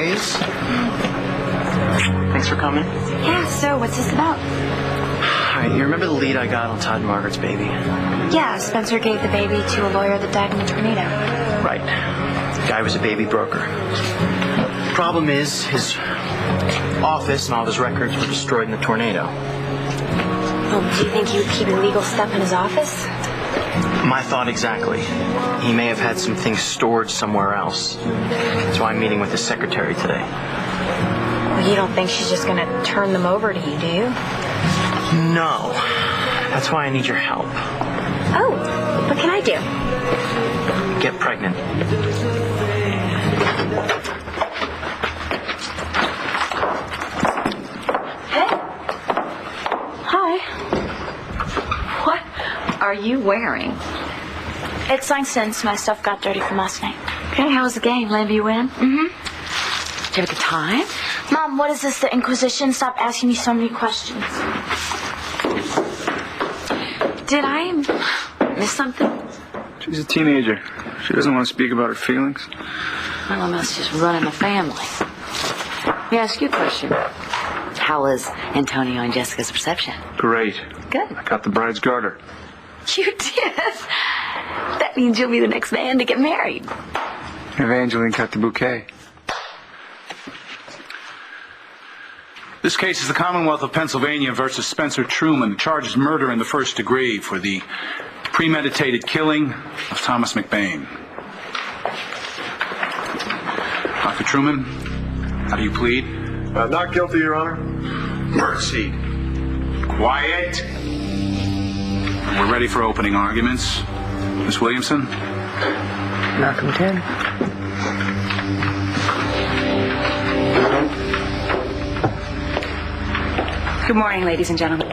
boys. Thanks for coming. Yeah, so what's this about? All right, you remember the lead I got on Todd and Margaret's baby? Yeah, Spencer gave the baby to a lawyer that died in a tornado. Right. The guy was a baby broker. Problem is, his office and all of his records were destroyed in the tornado. Oh, do you think he would keep illegal stuff in his office? My thought exactly. He may have had some things stored somewhere else. That's why I'm meeting with his secretary today. Well, you don't think she's just going to turn them over to you, do you? No. That's why I need your help. Oh, what can I do? Get pregnant. Hey. Hi. What are you wearing? It's Langston's. My stuff got dirty from last night. Okay, how was the game? Land you win? Mm-hmm. Did you have a good time? Mom, what is this, the Inquisition? Stop asking me so many questions. Did I miss something? She's a teenager. She doesn't want to speak about her feelings. Well, I must just run in the family. Let me ask you a question. How was Antonio and Jessica's reception? Great. Good. I got the bride's garter. You did? That means you'll be the next man to get married. Evangeline got the bouquet. This case is the Commonwealth of Pennsylvania versus Spencer Truman. The charge is murder in the first degree for the premeditated killing of Thomas McBain. Dr. Truman, how do you plead? Not guilty, Your Honor. Mercy. Quiet. We're ready for opening arguments. Miss Williamson? Knock him 10. Good morning, ladies and gentlemen.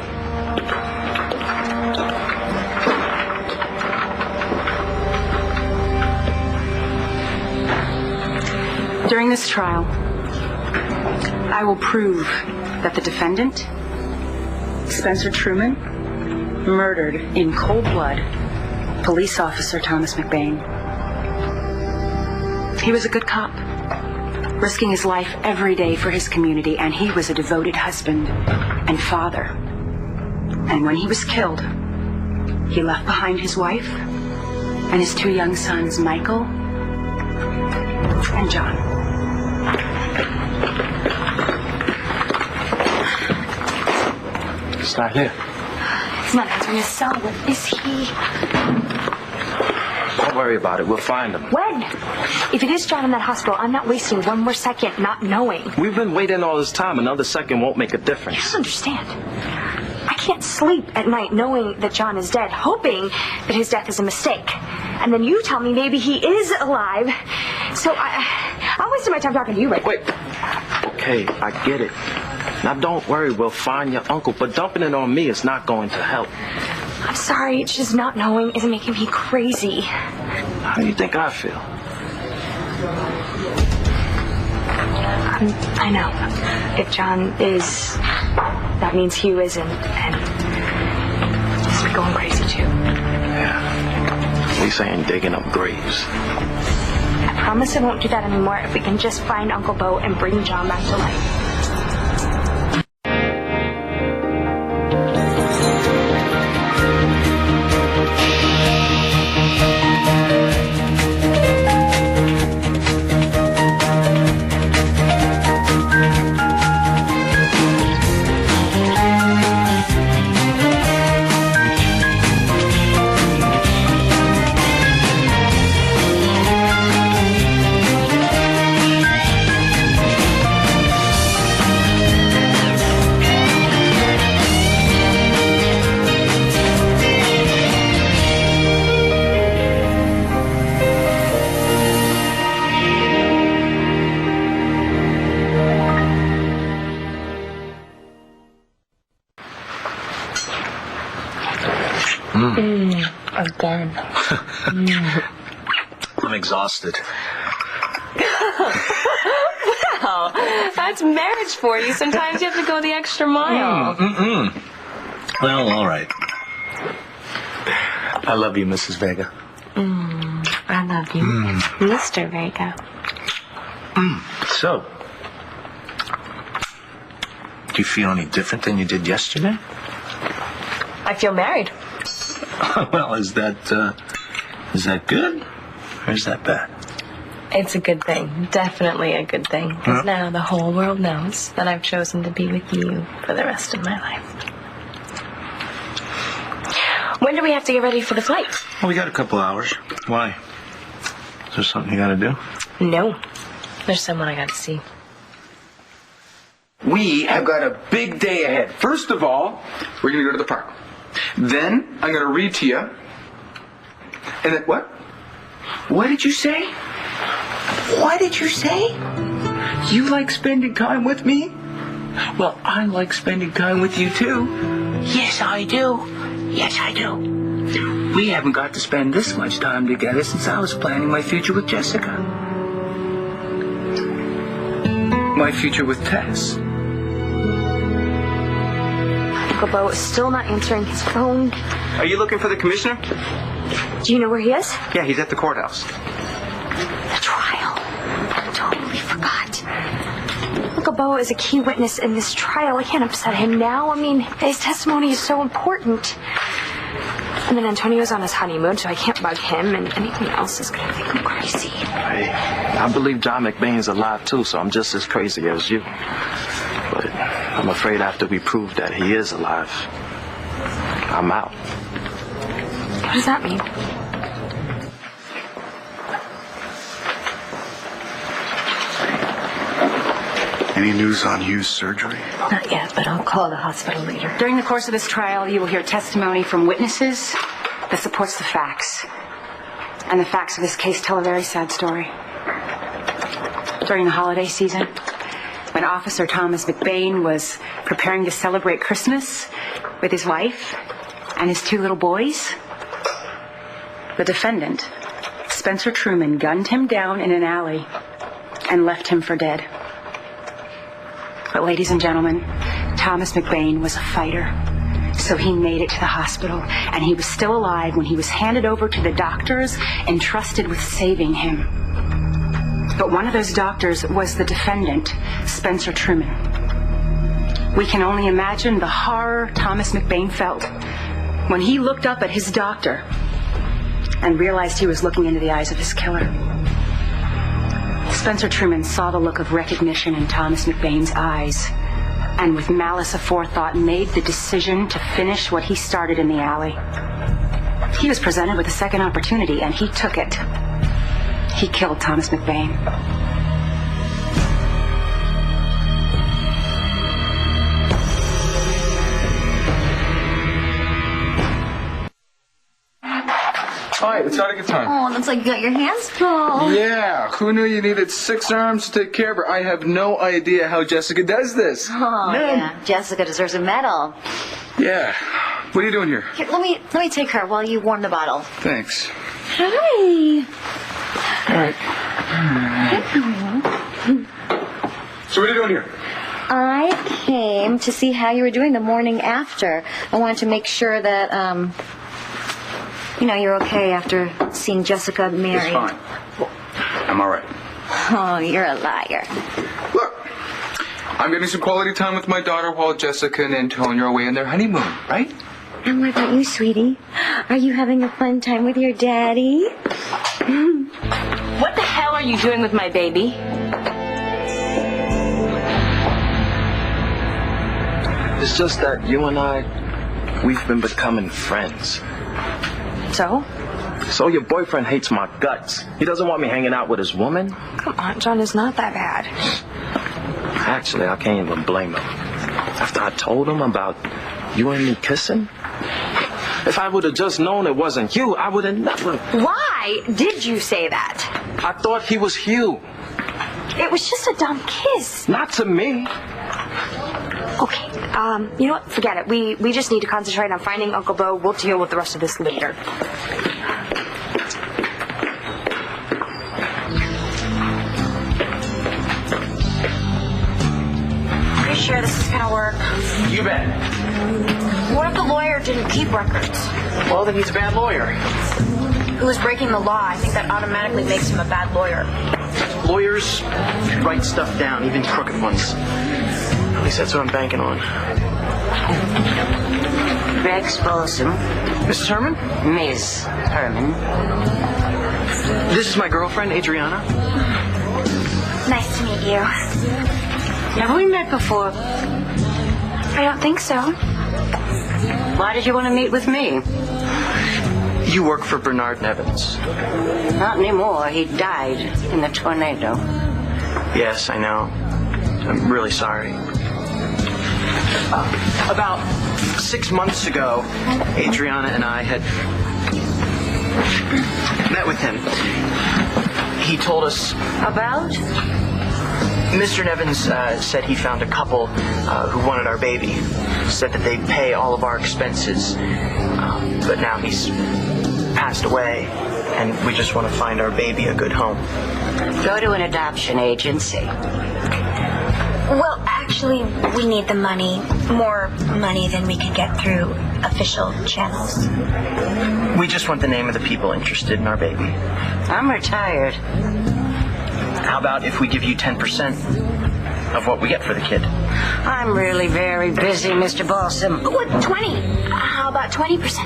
During this trial, I will prove that the defendant, Spencer Truman, murdered in cold blood police officer Thomas McBain. He was a good cop, risking his life every day for his community, and he was a devoted husband and father. And when he was killed, he left behind his wife and his 2 young sons, Michael and John. It's not here. He's not answering his cell. Where is he? Don't worry about it. We'll find him. When? If it is John in that hospital, I'm not wasting one more second not knowing. We've been waiting all this time. Another second won't make a You difference. don't understand. I can't sleep at night knowing that John is dead, hoping that his death is a mistake. And then you tell me maybe he is alive. So I'm wasting my time talking to you right now. Wait. Okay, I get it. Now don't worry. We'll find your uncle. But dumping it on me is not going to help. I'm sorry, it's just not knowing isn't making me crazy. How do you think I feel? I know. If John is, that means Hugh isn't, and he's going crazy too. Yeah. At least I ain't digging up graves. I promise I won't do that anymore if we can just find Uncle Bo and bring John back to life. Again. I'm exhausted. Wow, that's marriage for you. Sometimes you have to go the extra mile. Well, all right. I love you, Mrs. Vega. I love you, Mr. Vega. So, Do you feel any different than you did yesterday? I feel married. Well, is that good? Or is that bad? It's a good thing. Definitely a good thing. Because now the whole world knows that I've chosen to be with you for the rest of my life. When do we have to get ready for the flight? Well, we got a couple hours. Why? Is there something you gotta do? No. There's someone I got to see. We have got a big day ahead. First of all, we're going to go to the park. Then I'm going to read to you. And then what? What did you say? What did you say? You like spending time with me? Well, I like spending time with you too. Yes, I do. Yes, I do. We haven't got to spend this much time together since I was planning my future with Jessica. My future with Tess. Uncle Bo is still not answering his phone. Are you looking for the commissioner? Do you know where he is? Yeah, he's at the courthouse. The trial. I totally forgot. Uncle Bo is a key witness in this trial. I can't upset him now. I mean, his testimony is so important. And then Antonio's on his honeymoon, so I can't bug him, and anything else is going to think I'm crazy. Hey, I believe John McBain's alive too, so I'm just as crazy as you. But I'm afraid after we prove that he is alive, I'm out. What does that mean? Any news on Hugh's surgery? Not yet, but I'll call the hospital later. During the course of this trial, you will hear testimony from witnesses that supports the facts. And the facts of this case tell a very sad story. During the holiday season, when Officer Thomas McBain was preparing to celebrate Christmas with his wife and his 2 little boys, the defendant, Spencer Truman, gunned him down in an alley and left him for dead. But ladies and gentlemen, Thomas McBain was a fighter. So he made it to the hospital, and he was still alive when he was handed over to the doctors entrusted with saving him. But one of those doctors was the defendant, Spencer Truman. We can only imagine the horror Thomas McBain felt when he looked up at his doctor and realized he was looking into the eyes of his killer. Spencer Truman saw the look of recognition in Thomas McBain's eyes, and with malice aforethought made the decision to finish what he started in the alley. He was presented with a second opportunity, and he took it. He killed Thomas McBain. All right, let's start a good time. Oh, looks like you got your hands full. Yeah, who knew you needed 6 arms to take care of her? I have no idea how Jessica does this. Oh, yeah. Jessica deserves a medal. Yeah. What are you doing here? Here, let me take her while you warm the bottle. Thanks. Hi. All right. So what are you doing here? I came to see how you were doing the morning after. I wanted to make sure that, you're okay after seeing Jessica married. It's fine. I'm all right. Oh, you're a liar. Look, I'm getting some quality time with my daughter while Jessica and Antonio are away on their honeymoon, right? And what about you, sweetie? Are you having a fun time with your daddy? What the hell are you doing with my baby? It's just that you and I, we've been becoming friends. So? So your boyfriend hates my guts. He doesn't want me hanging out with his woman? Come on, John, it's not that bad. Actually, I can't even blame him. After I told him about you and me kissing, if I would have just known it wasn't you, I would have never... Why did you say that? I thought he was Hugh. It was just a dumb kiss. Not to me. Okay, you know what? Forget it. We just need to concentrate on finding Uncle Bo. We'll deal with the rest of this later. Are you sure this is gonna work? You bet. What if the lawyer didn't keep records? Well, then he's a bad lawyer. Who was breaking the law? I think that automatically makes him a bad lawyer. Lawyers write stuff down, even crooked ones. At least that's what I'm banking on. Rex Balsam. Mrs. Herman? Ms. Herman. This is my girlfriend, Adriana. Nice to meet you. Have we met before? I don't think so. Why did you want to meet with me? You work for Bernard Nevins. Not anymore. He died in the tornado. Yes, I know. I'm really sorry. About 6 months ago, Adriana and I had met with him. He told us... About? Mr. Nevins said he found a couple who wanted our baby. Said that they'd pay all of our expenses. But now he's passed away, and we just want to find our baby a good home. Go to an adoption agency. Well, actually, we need the money. More money than we could get through official channels. We just want the name of the people interested in our baby. I'm retired. How about if we give you 10% of what we get for the kid? I'm really very busy, Mr. Balsam. What, 20? How about 20%?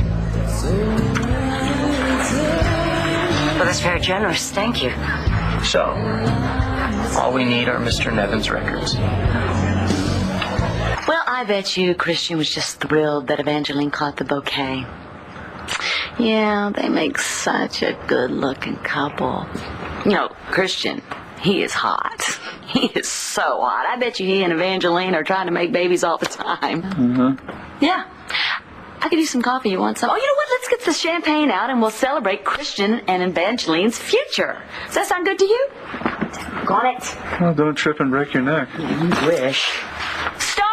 Well, that's very generous. Thank you. So, all we need are Mr. Nevins' records. Well, I bet you Christian was just thrilled that Evangeline caught the bouquet. Yeah, they make such a good-looking couple. You know, Christian, he is hot. He is so hot. I bet you he and Evangeline are trying to make babies all the time. Mm-hmm. Yeah. I could use some coffee. You want some? Oh, you know what? Let's get the champagne out and we'll celebrate Christian and Evangeline's future. Does that sound good to you? Got it. Well, don't trip and break your neck. You wish. Star!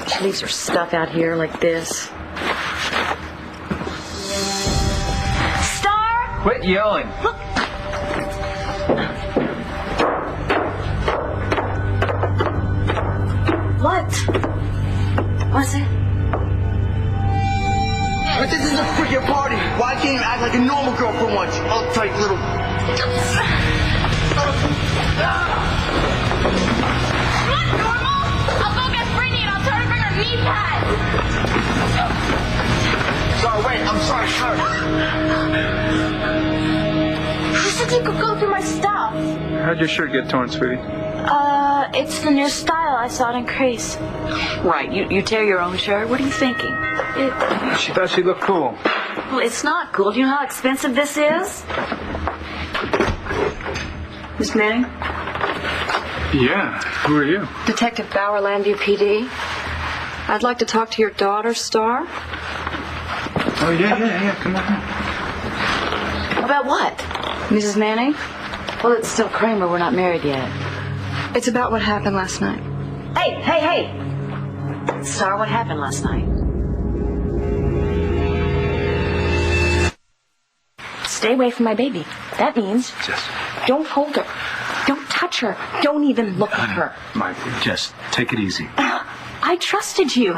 She leaves her stuff out here like this. Star! Quit yelling. Look. What? What's it? But this is a freaking party. Why can't you act like a normal girl for once? Uptight little... Not normal? I'll go get Brittany and I'll tell her to bring her knee pads. Sorry, wait. I'm sorry, sir. You said you could go through my stuff. How'd your shirt get torn, sweetie? It's the new style. I saw it in Crease. Right, you tear your own shirt? What are you thinking? She thought she looked cool. Well, it's not cool. Do you know how expensive this is? Miss Manning? Yeah, who are you? Detective Bauer, Landview PD. I'd like to talk to your daughter, Star. Oh, yeah, come on. About what? Mrs. Manning? Well, it's still Kramer. We're not married yet. It's about what happened last night. Hey! Star, what happened last night? Stay away from my baby. That means Jess. don't hold her. Don't touch her. Don't even look at her. Jess, take it easy. I trusted you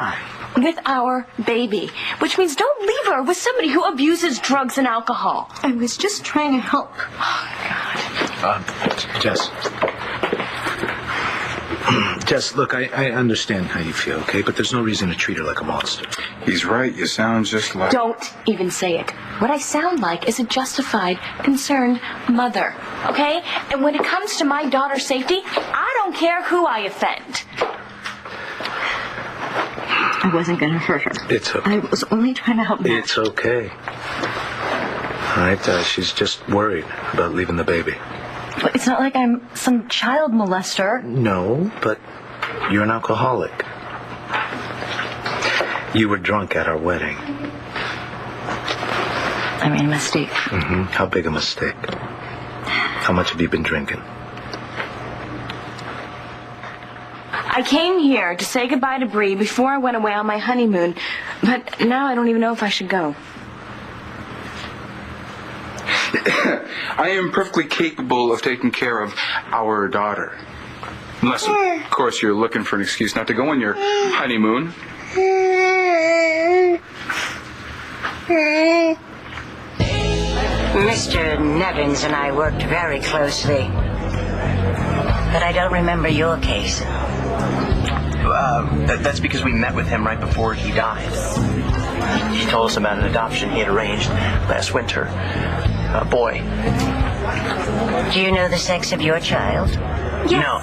with our baby, which means don't leave her with somebody who abuses drugs and alcohol. I was just trying to help. Jess. Jess, look, I understand how you feel, okay? But there's no reason to treat her like a monster. He's right. You sound just like... Don't even say it. What I sound like is a justified, concerned mother, okay? And when it comes to my daughter's safety, I don't care who I offend. I wasn't going to hurt her. It's okay. I was only trying to help Matt. It's okay. All right, she's just worried about leaving the baby. But it's not like I'm some child molester. No, but you're an alcoholic. You were drunk at our wedding. I made a mistake. Mm-hmm. How big a mistake? How much have you been drinking? I came here to say goodbye to Bree before I went away on my honeymoon, but now I don't even know if I should go. I am perfectly capable of taking care of our daughter. Unless, of course, you're looking for an excuse not to go on your honeymoon. Mr. Nevins and I worked very closely. but I don't remember your case. That's because we met with him right before he died. He told us about an adoption he had arranged last winter. A boy. Do you know the sex of your child? Yes. No.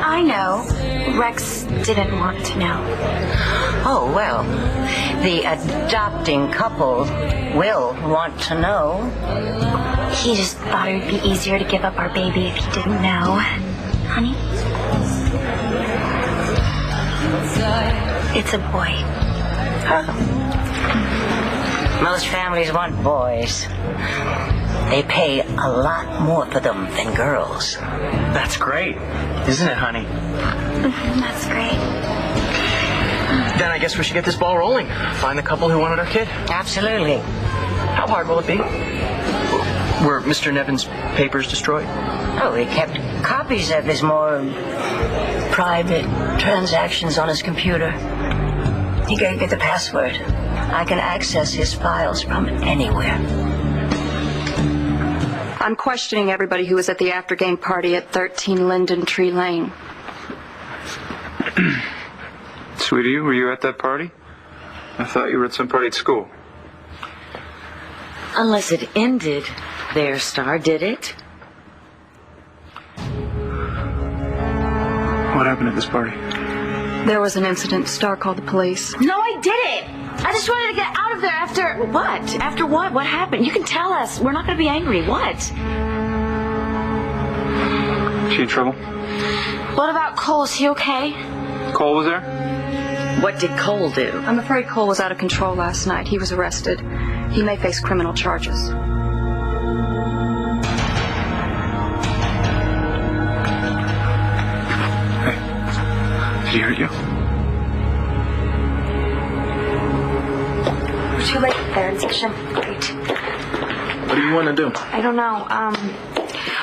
I know. Rex didn't want to know. Oh, well, the adopting couple will want to know. He just thought it would be easier to give up our baby if he didn't know. Honey? It's a boy. Most families want boys. They pay a lot more for them than girls. That's great, isn't it, honey? That's great. Then I guess we should get this ball rolling. Find the couple who wanted our kid. Absolutely. How hard will it be? Were Mr. Nevin's papers destroyed? Oh, he kept copies of his more private transactions on his computer. He gave me the password. I can access his files from anywhere. I'm questioning everybody who was at the after-game party at 13 Linden Tree Lane. Sweetie, were you at that party? I thought you were at some party at school. Unless it ended there, Star, did it? What happened at this party? There was an incident. Star called the police. No, I didn't. I just wanted to get out of there after... What? After what? What happened? You can tell us. We're not going to be angry. What? She in trouble? What about Cole? Is he okay? Cole was there? What did Cole do? I'm afraid Cole was out of control last night. He was arrested. He may face criminal charges. Hey, did he hurt you? We're too late there in section 8. What do you want to do? I don't know.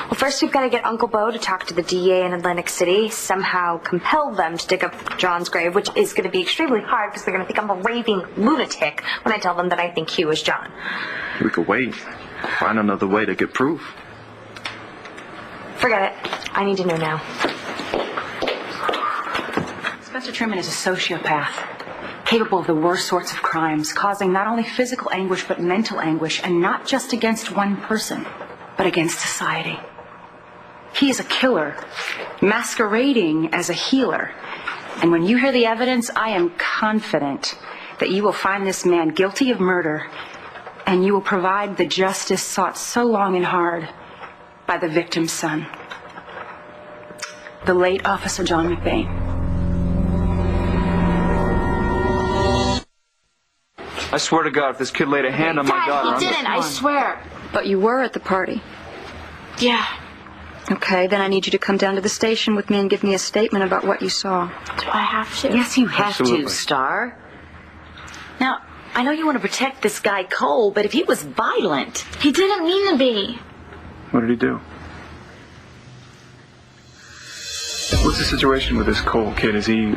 Well, first we've got to get Uncle Bo to talk to the DA in Atlantic City, somehow compel them to dig up John's grave, which is going to be extremely hard because they're going to think I'm a raving lunatic when I tell them that I think Hugh is John. We could wait. Find another way to get proof. Forget it. I need to know now. Spencer Truman is a sociopath, capable of the worst sorts of crimes, causing not only physical anguish but mental anguish, and not just against one person, but against society. He is a killer, masquerading as a healer. And when you hear the evidence, I am confident that you will find this man guilty of murder, and you will provide the justice sought so long and hard by the victim's son, the late Officer John McBain. I swear to God, if this kid laid a hand on my daughter, Dad, he didn't, I swear. But you were at the party. Yeah. Okay, then I need you to come down to the station with me and give me a statement about what you saw. Do I have to? Yes, you have Absolutely. to, Star. Now, I know you want to protect this guy Cole, but if he was violent... He didn't mean to be. What did he do? What's the situation with this Cole kid? Is he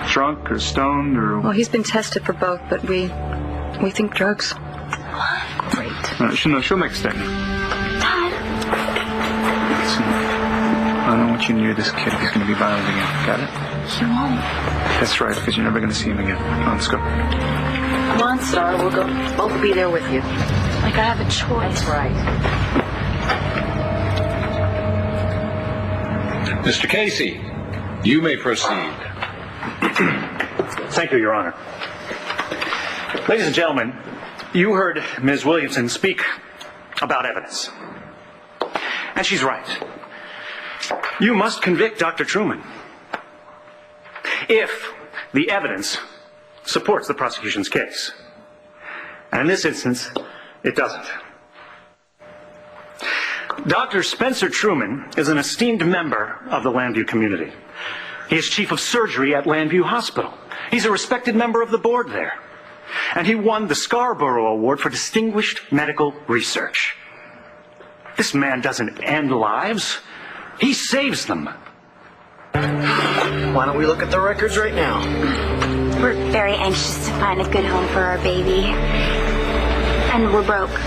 drunk or stoned or... Well, he's been tested for both, but we think drugs. Great. She'll make a statement. Dad. Listen, I don't want you near this kid if he's going to be violent again. Got it? He won't. That's right, because you're never going to see him again. Come on, let's go. Come on, Star. We'll go. Both be there with you. Like I have a choice. That's right. Mr. Casey, you may proceed. Thank you, Your Honor. Ladies and gentlemen, you heard Ms. Williamson speak about evidence. And she's right. You must convict Dr. Truman if the evidence supports the prosecution's case. And in this instance, it doesn't. Dr. Spencer Truman is an esteemed member of the Landview community. He is chief of surgery at Landview Hospital. He's a respected member of the board there. And he won the Scarborough Award for Distinguished Medical Research. This man doesn't end lives. He saves them. Why don't we look at the records right now? We're very anxious to find a good home for our baby. And we're broke.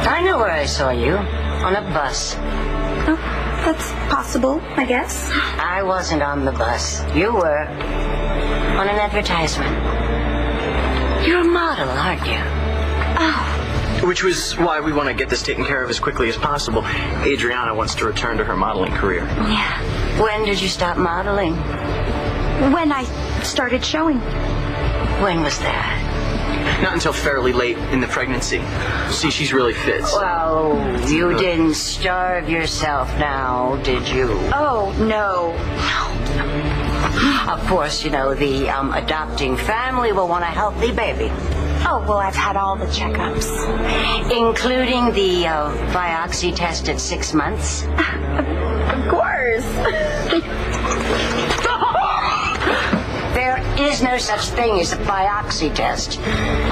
I know where I saw you. on a bus. Oh, that's possible, I guess. I wasn't on the bus. You were. On an advertisement. You're a model, aren't you? Oh. Which was why we want to get this taken care of as quickly as possible. Adriana wants to return to her modeling career. Yeah. When did you stop modeling? When I started showing. When was that? Not until fairly late in the pregnancy. See, she's really fit. Well, you didn't starve yourself now, did you? Oh, no. Of course, you know, the adopting family will want a healthy baby. Oh, well, I've had all the checkups. Including the biopsy test at 6 months? Of course. There is no such thing as a biopsy test.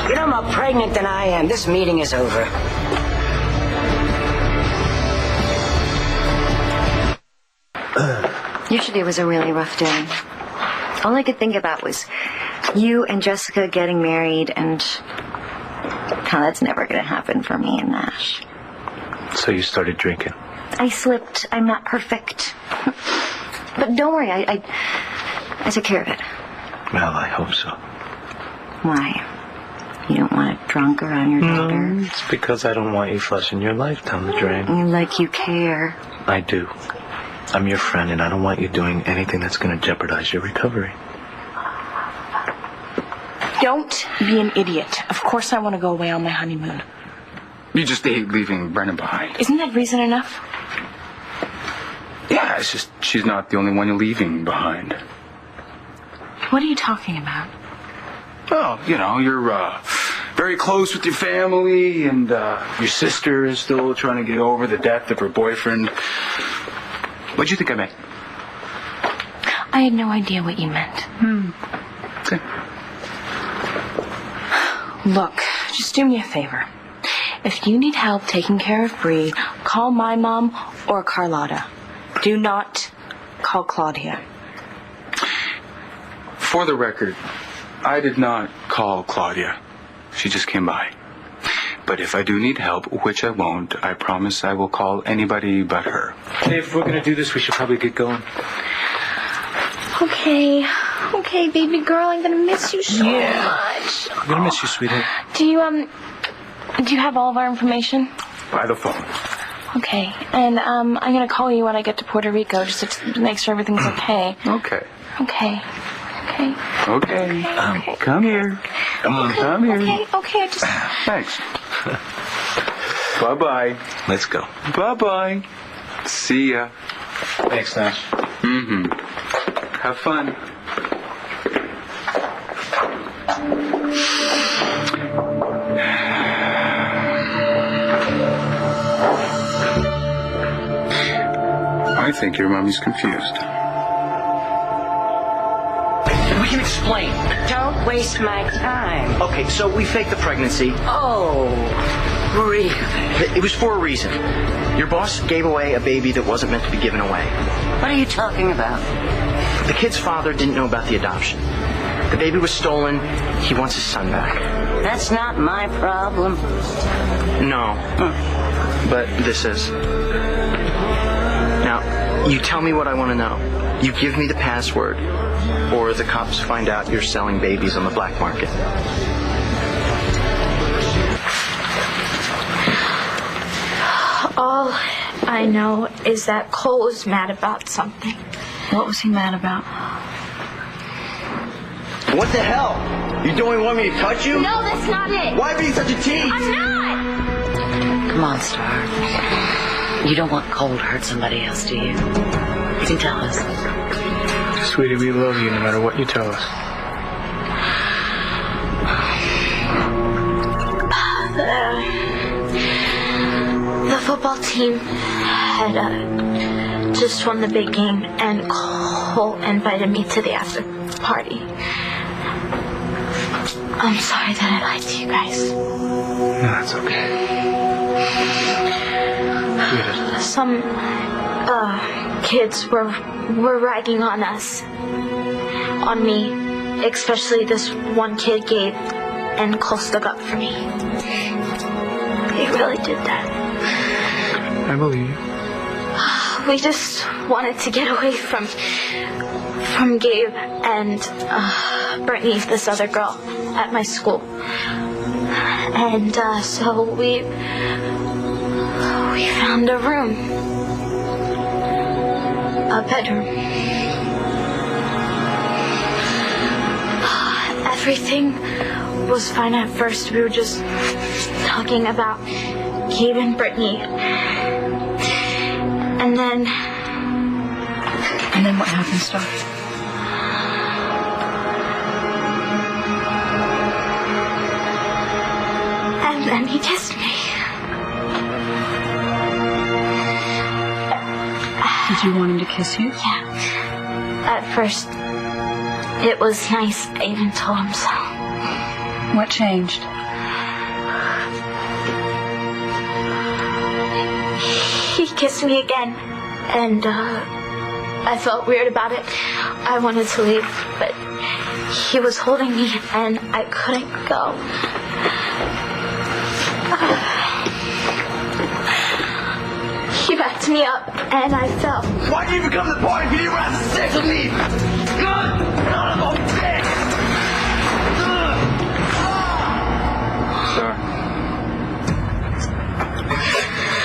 You know, more pregnant than I am. This meeting is over. Yesterday was a really rough day. All I could think about was you and Jessica getting married, and how that's never going to happen for me and Nash. So you started drinking? I slipped. I'm not perfect. But don't worry, I took care of it. Well, I hope so. Why? You don't want it drunk around your daughter? It's because I don't want you flushing your life down the drain. You care. I do. I'm your friend, and I don't want you doing anything that's going to jeopardize your recovery. Don't be an idiot. Of course I want to go away on my honeymoon. You just hate leaving Brennan behind. Isn't that reason enough? Yeah, it's just she's not the only one you're leaving behind. What are you talking about? Well, you know, you're very close with your family, and your sister is still trying to get over the death of her boyfriend. What'd you think I meant? I had no idea what you meant. Okay. Look, just do me a favor. If you need help taking care of Bree, call my mom or Carlotta. Do not call Claudia. For the record, I did not call Claudia. She just came by. But if I do need help, which I won't, I promise I will call anybody but her. Hey, if we're going to do this, we should probably get going. Okay, baby girl, I'm gonna miss you so much. I'm going to miss you, sweetheart. Do you have all of our information? By the phone. Okay, and I'm gonna call you when I get to Puerto Rico just to make sure everything's okay. Okay. Okay. Come here. Come here. Okay, I just... Thanks. Bye-bye. Let's go. Bye-bye. See ya. Thanks, Nash. Have fun. I think your mommy's confused. We can explain. Don't waste my time. Okay, so we faked the pregnancy. Oh, really? It was for a reason. Your boss gave away a baby that wasn't meant to be given away. What are you talking about? The kid's father didn't know about the adoption. The baby was stolen. He wants his son back. That's not my problem. No. But this is. Now, you tell me what I want to know. You give me the password, or the cops find out you're selling babies on the black market. All I know is that Cole was mad about something. What was he mad about? What the hell? You don't want me to touch you? No, that's not it. Why be such a tease? I'm not. Come on, Star. You don't want Cole to hurt somebody else, do you? You can tell us. Sweetie, we love you no matter what you tell us. The football team had just won the big game, and Cole invited me to the after party. I'm sorry that I lied to you guys. No, that's okay. Some kids were ragging on us, on me, especially this one kid, Gabe, and Cole stuck up for me. He really did that. I believe you. We just wanted to get away from Gabe and Brittany, this other girl at my school. And so we found a room. A bedroom. Everything was fine at first. We were just talking about Gabe and Brittany. And then what happened, Star? And then he kissed me. Did you want him to kiss you? Yeah. At first, it was nice. I even told him so. What changed? He kissed me again, and I felt weird about it. I wanted to leave, but he was holding me, and I couldn't go. He backed me up, and I fell. Why did you even come to the party if you didn't have sex with me? Good son of a bitch! Star.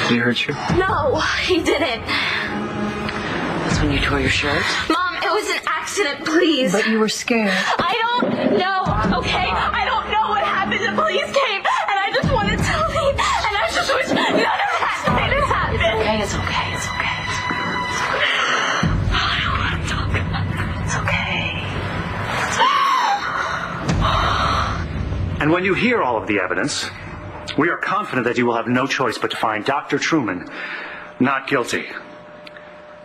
Did he hurt you? No, he didn't. That's when you tore your shirt? Mom, it was an accident, please. But you were scared. I don't know, okay? I don't know what happened. The police came, and I just wanted to leave, and I just wish none of that didn't happen. It's okay. I don't want to talk about it. It's okay. And when you hear all of the evidence, we are confident that you will have no choice but to find Dr. Truman not guilty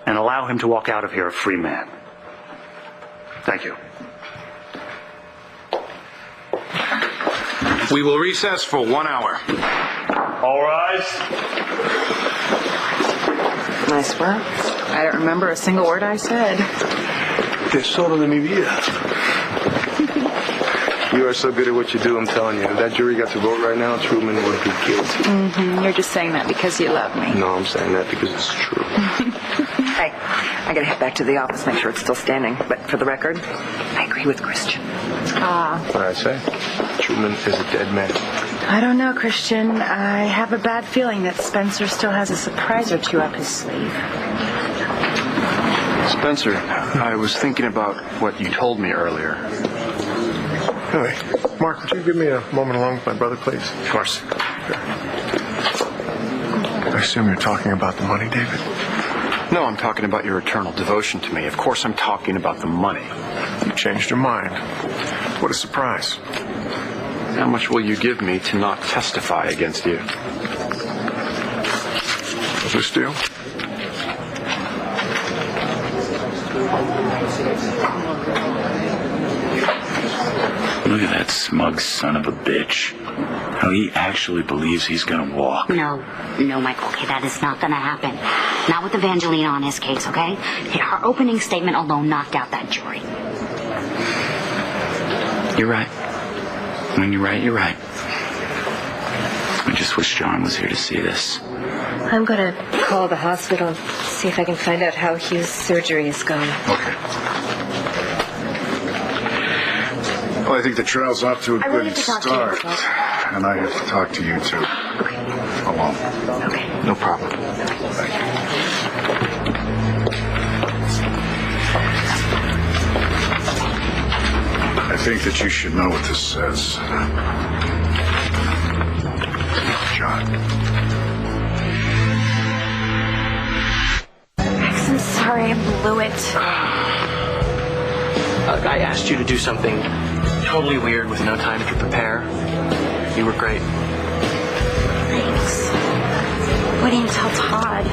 and allow him to walk out of here a free man. Thank you. We will recess for 1 hour. All rise. Nice work. I don't remember a single word I said. Tesoro de mi vida. You are so good at what you do, I'm telling you. If that jury got to vote right now, Truman would be guilty. You're just saying that because you love me. No, I'm saying that because it's true. Hey, I gotta head back to the office, make sure it's still standing. But for the record, I agree with Christian. What did I say? Truman is a dead man. I don't know, Christian. I have a bad feeling that Spencer still has a surprise or two up his sleeve. Spencer, I was thinking about what you told me earlier. Hey, Mark, would you give me a moment alone with my brother, please? Of course. I assume you're talking about the money, David? No, I'm talking about your eternal devotion to me. Of course I'm talking about the money. You changed your mind. What a surprise. How much will you give me to not testify against you? Was this deal? Look at that smug son of a bitch. How he actually believes he's gonna walk. No, Michael, okay, that is not gonna happen. Not with Evangelina on his case, okay? Her opening statement alone knocked out that jury. You're right. When you're right, you're right. I just wish John was here to see this. I'm gonna call the hospital and see if I can find out how Hugh's surgery is going. Okay. Well, I think the trial's off to a good start. And I have to talk to you, too. Okay. Alone. Okay. No problem. Thank you. I think that you should know what this says. John. Max, I'm sorry I blew it. I asked you to do something totally weird with no time to prepare. You were great. Thanks. Why didn't you tell Todd?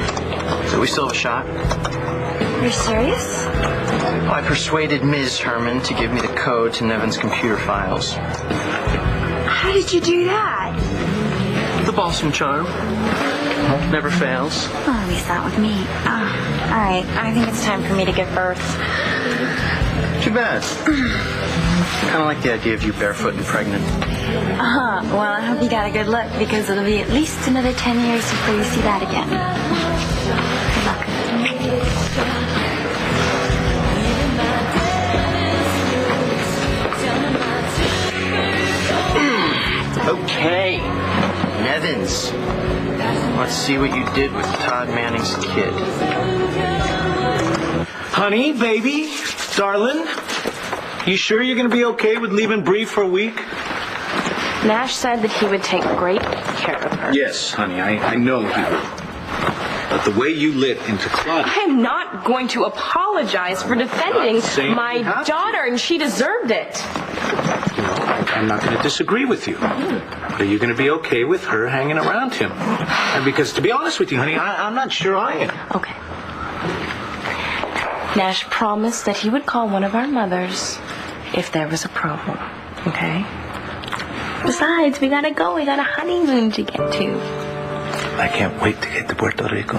So we still have a shot? Are you serious? Well, I persuaded Ms. Herman to give me the code to Nevin's computer files. How did you do that? The Boston charm. Never fails. Oh, at least not with me. All right, I think it's time for me to give birth. Too bad. Kind of like the idea of you barefoot and pregnant. Well, I hope you got a good look because it'll be at least another 10 years before you see that again. Good luck. Okay. Nevins. Let's see what you did with Todd Manning's kid. Honey, baby, darling, you sure you're going to be okay with leaving Bree for a week? Nash said that he would take great care of her. Yes, honey, I know he will. But the way you lit into Claudia... I am not going to apologize for defending my daughter, and she deserved it. I'm not going to disagree with you. But are you going to be okay with her hanging around him? And because, to be honest with you, honey, I'm not sure I am. Okay. Nash promised that he would call one of our mothers if there was a problem. Okay? Besides, we gotta go. We got a honeymoon to get to. I can't wait to get to Puerto Rico.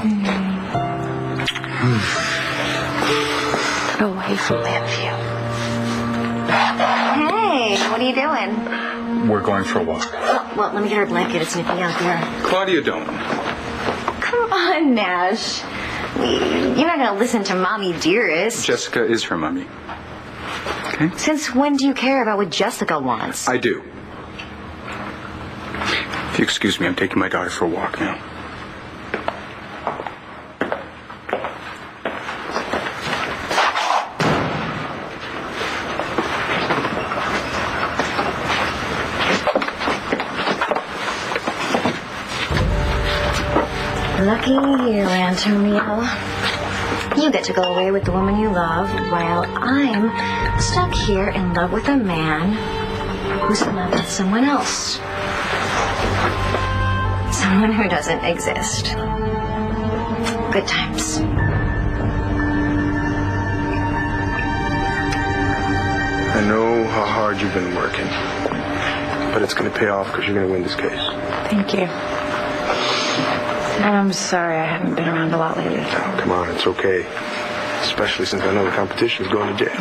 Away from Landview. Hey, what are you doing? We're going for a walk. Oh, well, let me get her blanket. It's nippy out there. Claudia, don't. Come on, Nash. You're not going to listen to Mommy Dearest. Jessica is her mommy. Okay? Since when do you care about what Jessica wants? I do. If you excuse me, I'm taking my daughter for a walk now. Lucky you, Antonio. You get to go away with the woman you love, while I'm stuck here in love with a man who's in love with someone else. Someone who doesn't exist. Good times. I know how hard you've been working, but it's going to pay off because you're going to win this case. Thank you. I'm sorry I haven't been around a lot lately. Oh, come on, it's okay. Especially since I know the competition's going to jail.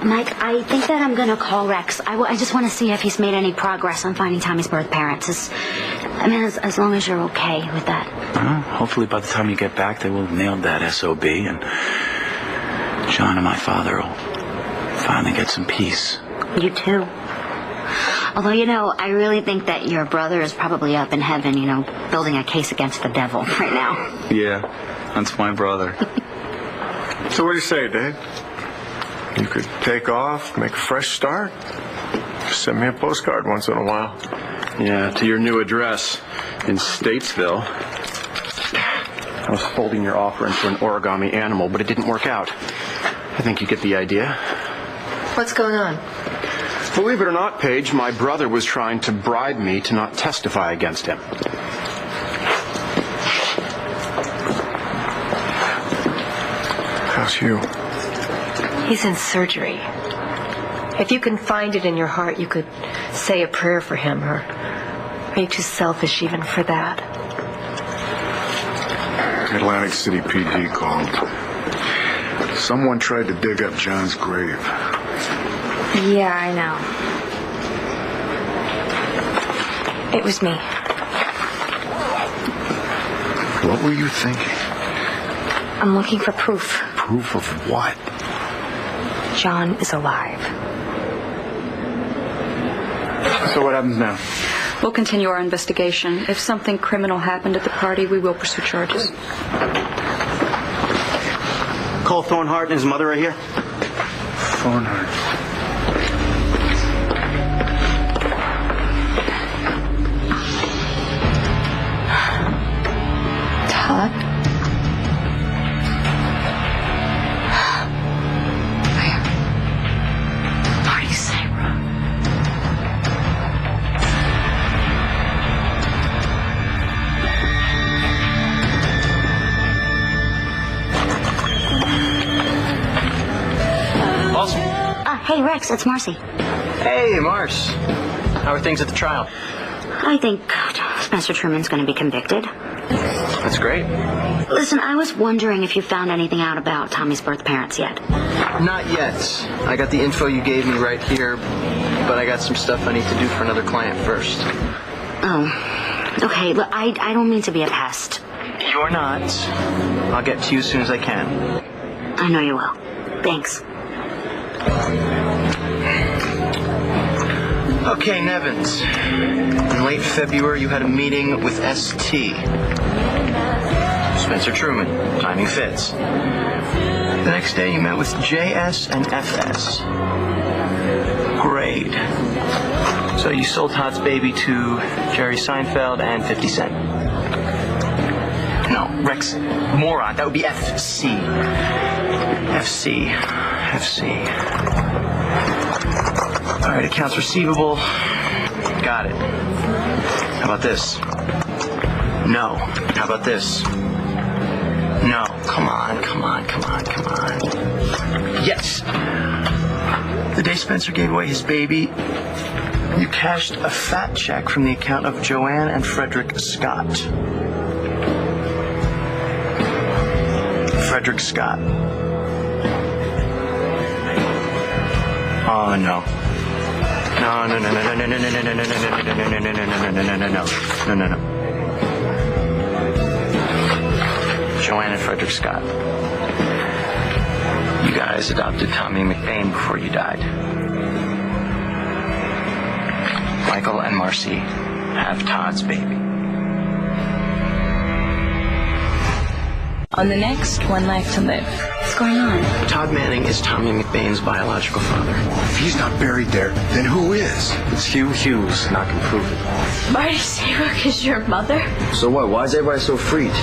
Mike, I think that I'm going to call Rex. I just want to see if he's made any progress on finding Tommy's birth parents. As long as you're okay with that. Well, hopefully by the time you get back, they will have nailed that SOB, and John and my father will finally get some peace. You too. Although, I really think that your brother is probably up in heaven, building a case against the devil right now. Yeah, that's my brother. So what do you say, Dave? You could take off, make a fresh start. Just send me a postcard once in a while. Yeah, to your new address in Statesville. I was folding your offer into an origami animal, but it didn't work out. I think you get the idea. What's going on? Believe it or not, Paige, my brother was trying to bribe me to not testify against him. How's Hugh? He's in surgery. If you can find it in your heart, you could say a prayer for him, or are you too selfish even for that? Atlantic City PD called. Someone tried to dig up John's grave. Yeah, I know. It was me. What were you thinking? I'm looking for proof. Proof of what? John is alive. So what happens now? We'll continue our investigation. If something criminal happened at the party, we will pursue charges. Cole Thornhart and his mother are here. Thornhart. Todd? Marty Sarah. Awesome. Hey, Rex, it's Marcy. Hey, Mars. How are things at the trial? I think Spencer Truman's going to be convicted. That's great. Listen, I was wondering if you found anything out about Tommy's birth parents yet. Not yet. I got the info you gave me right here, but I got some stuff I need to do for another client first. Oh, okay. Look, I don't mean to be a pest. You're not. I'll get to you as soon as I can. I know you will. Thanks. Okay, Nevins. In late February, you had a meeting with ST. Spencer Truman. Timing fits. The next day, you met with JS and FS. Great. So you sold Todd's baby to Jerry Seinfeld and 50 Cent. No, Rex, moron. That would be FC. FC. All right, accounts receivable. Got it. How about this? No. How about this? No. Come on. Yes. The day Spencer gave away his baby, you cashed a fat check from the account of Joanne and Frederick Scott. Frederick Scott. Oh, no. No. Joanne and Frederick Scott. You guys adopted Tommy McBain before you died. Michael and Marcy have Todd's baby. On the next One Life to Live. What's going on? Todd Manning is Tommy McBain's biological father. If he's not buried there, then who is? It's Hugh Hughes, and I can prove it. Marty Seabrook is your mother? So what? Why is everybody so freaked?